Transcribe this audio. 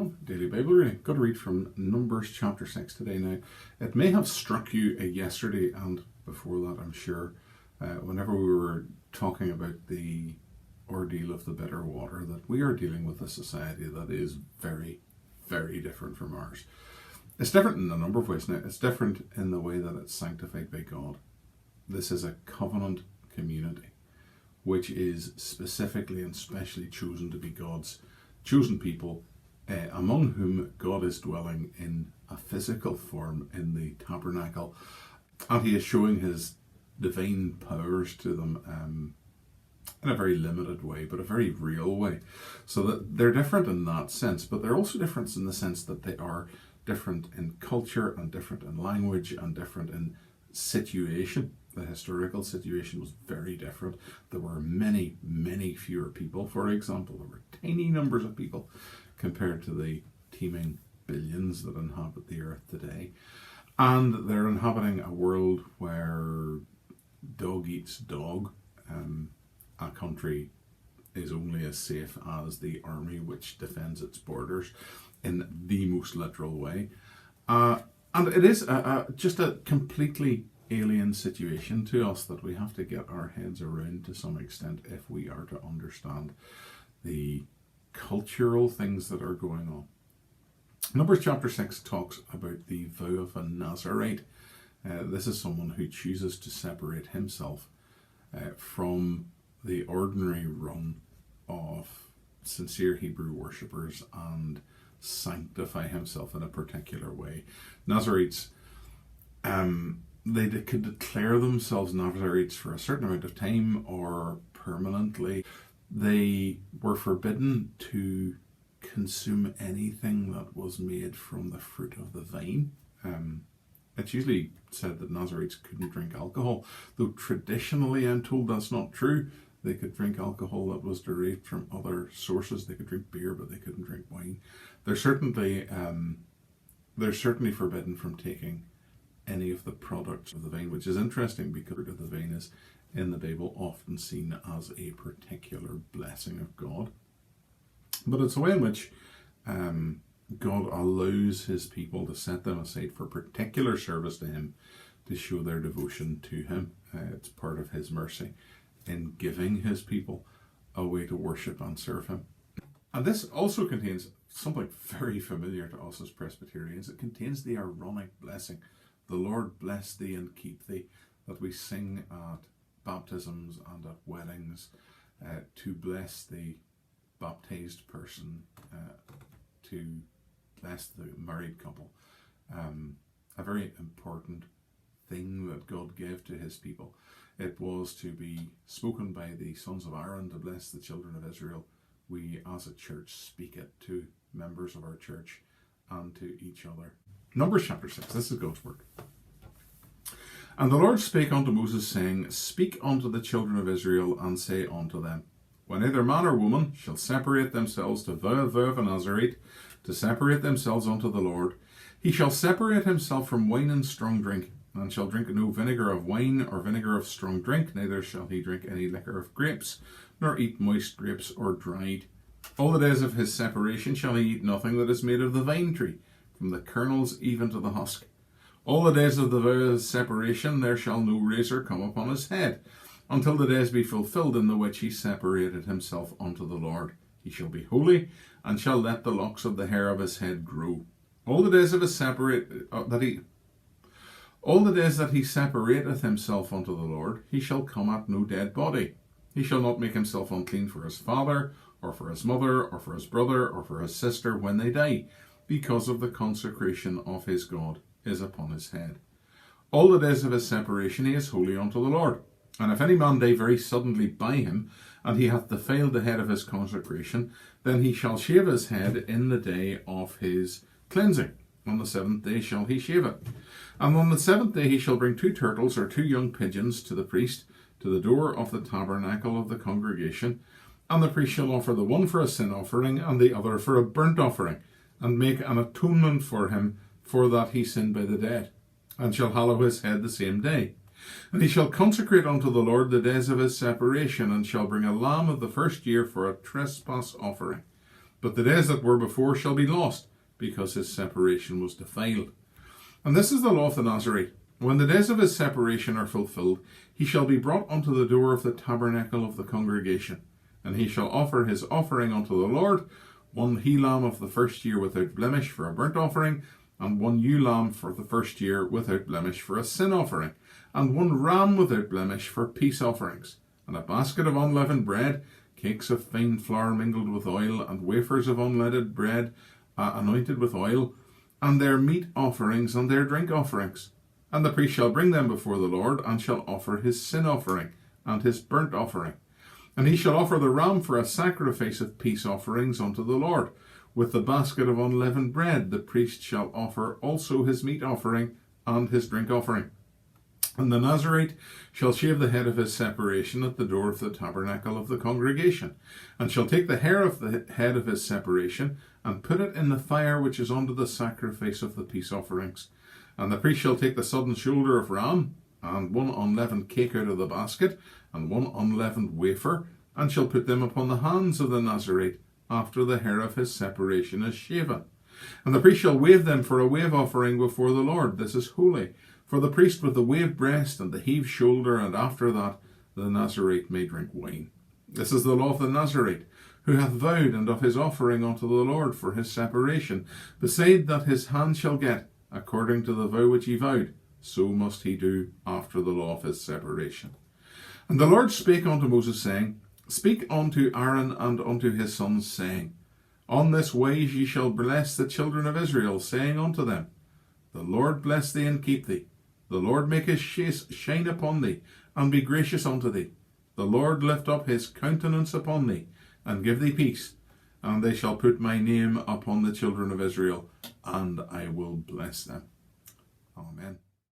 everyone. Daily Bible reading. Got to read from Numbers chapter 6 today. Now, it may have struck you yesterday and before that, I'm sure, whenever we were talking about the ordeal of the bitter water, that we are dealing with a society that is very, very different from ours. It's different in a number of ways. Now, it's different in the way that it's sanctified by God. This is a covenant community, which is specifically and specially chosen to be God's chosen people, among whom God is dwelling in a physical form in the tabernacle, and he is showing his divine powers to them in a very limited way, but a very real way. So that they're different in that sense, but they're also different in the sense that they are different in culture and different in language and different in situation. The historical situation was very different. There were many, many fewer people, for example. There were tiny numbers of people compared to the teeming billions that inhabit the earth today. And they're inhabiting a world where dog eats dog. A country is only as safe as the army which defends its borders in the most literal way. And it is just a completely alien situation to us that we have to get our heads around to some extent if we are to understand the cultural things that are going on. Numbers chapter 6 talks about the vow of a Nazarite. This is someone who chooses to separate himself from the ordinary run of sincere Hebrew worshippers and sanctify himself in a particular way. Nazarites, they could declare themselves Nazarites for a certain amount of time or permanently. They were forbidden to consume anything that was made from the fruit of the vine. It's usually said that Nazarites couldn't drink alcohol, though traditionally I'm told that's not true. They could drink alcohol that was derived from other sources. They could drink beer, but they couldn't drink wine. They're certainly forbidden from taking any of the products of the vine, which is interesting because the vine is in the Bible often seen as a particular blessing of God. But it's a way in which God allows his people to set them aside for particular service to him, to show their devotion to him. It's part of his mercy in giving his people a way to worship and serve him. And this also contains something very familiar to us as Presbyterians. It contains the Aaronic Blessing. The Lord bless thee and keep thee, that we sing at baptisms and at weddings, to bless the baptized person, to bless the married couple. A very important thing that God gave to his people. It was to be spoken by the sons of Aaron to bless the children of Israel. We as a church speak it to members of our church and to each other. Numbers chapter 6, this is God's word. And the Lord spake unto Moses, saying, Speak unto the children of Israel, and say unto them, When either man or woman shall separate themselves to vow a vow of a Nazarite, to separate themselves unto the Lord, he shall separate himself from wine and strong drink, and shall drink no vinegar of wine or vinegar of strong drink, neither shall he drink any liquor of grapes, nor eat moist grapes or dried. All the days of his separation shall he eat nothing that is made of the vine tree, from the kernels even to the husk. All the days of the vow of separation there shall no razor come upon his head, until the days be fulfilled in the which he separated himself unto the Lord. He shall be holy, and shall let the locks of the hair of his head grow. All the days of his all the days that he separateth himself unto the Lord, he shall come at no dead body. He shall not make himself unclean for his father, or for his mother, or for his brother, or for his sister when they die, because of the consecration of his God is upon his head. All the days of his separation he is holy unto the Lord. And if any man die very suddenly by him, and he hath defiled the head of his consecration, then he shall shave his head in the day of his cleansing. On the 7th day shall he shave it. And on the 7th day he shall bring 2 turtles or 2 young pigeons to the priest, to the door of the tabernacle of the congregation. And the priest shall offer the one for a sin offering, and the other for a burnt offering, and make an atonement for him, for that he sinned by the dead, and shall hallow his head the same day. And he shall consecrate unto the Lord the days of his separation, and shall bring a lamb of the first year for a trespass offering. But the days that were before shall be lost, because his separation was defiled. And this is the law of the Nazarite. When the days of his separation are fulfilled, he shall be brought unto the door of the tabernacle of the congregation, and he shall offer his offering unto the Lord, one he lamb of the first year without blemish for a burnt offering, and one ewe lamb for the first year without blemish for a sin offering, and one ram without blemish for peace offerings, and a basket of unleavened bread, cakes of fine flour mingled with oil, and wafers of unleavened bread anointed with oil, and their meat offerings and their drink offerings. And the priest shall bring them before the Lord, and shall offer his sin offering and his burnt offering. And he shall offer the ram for a sacrifice of peace offerings unto the Lord. With the basket of unleavened bread the priest shall offer also his meat offering and his drink offering. And the Nazarite shall shave the head of his separation at the door of the tabernacle of the congregation, and shall take the hair of the head of his separation, and put it in the fire which is under the sacrifice of the peace offerings. And the priest shall take the sodden shoulder of ram, and one unleavened cake out of the basket, and one unleavened wafer, and shall put them upon the hands of the Nazarite, after the hair of his separation is shaven. And the priest shall wave them for a wave offering before the Lord. This is holy. For the priest with the waved breast and the heaved shoulder, and after that the Nazarite may drink wine. This is the law of the Nazarite, who hath vowed, and of his offering unto the Lord for his separation, beside that his hand shall get, according to the vow which he vowed, so must he do after the law of his separation. And the Lord spake unto Moses, saying, Speak unto Aaron and unto his sons, saying, On this wise ye shall bless the children of Israel, saying unto them, The Lord bless thee and keep thee. The Lord make his face shine upon thee, and be gracious unto thee. The Lord lift up his countenance upon thee, and give thee peace. And they shall put my name upon the children of Israel, and I will bless them. Amen.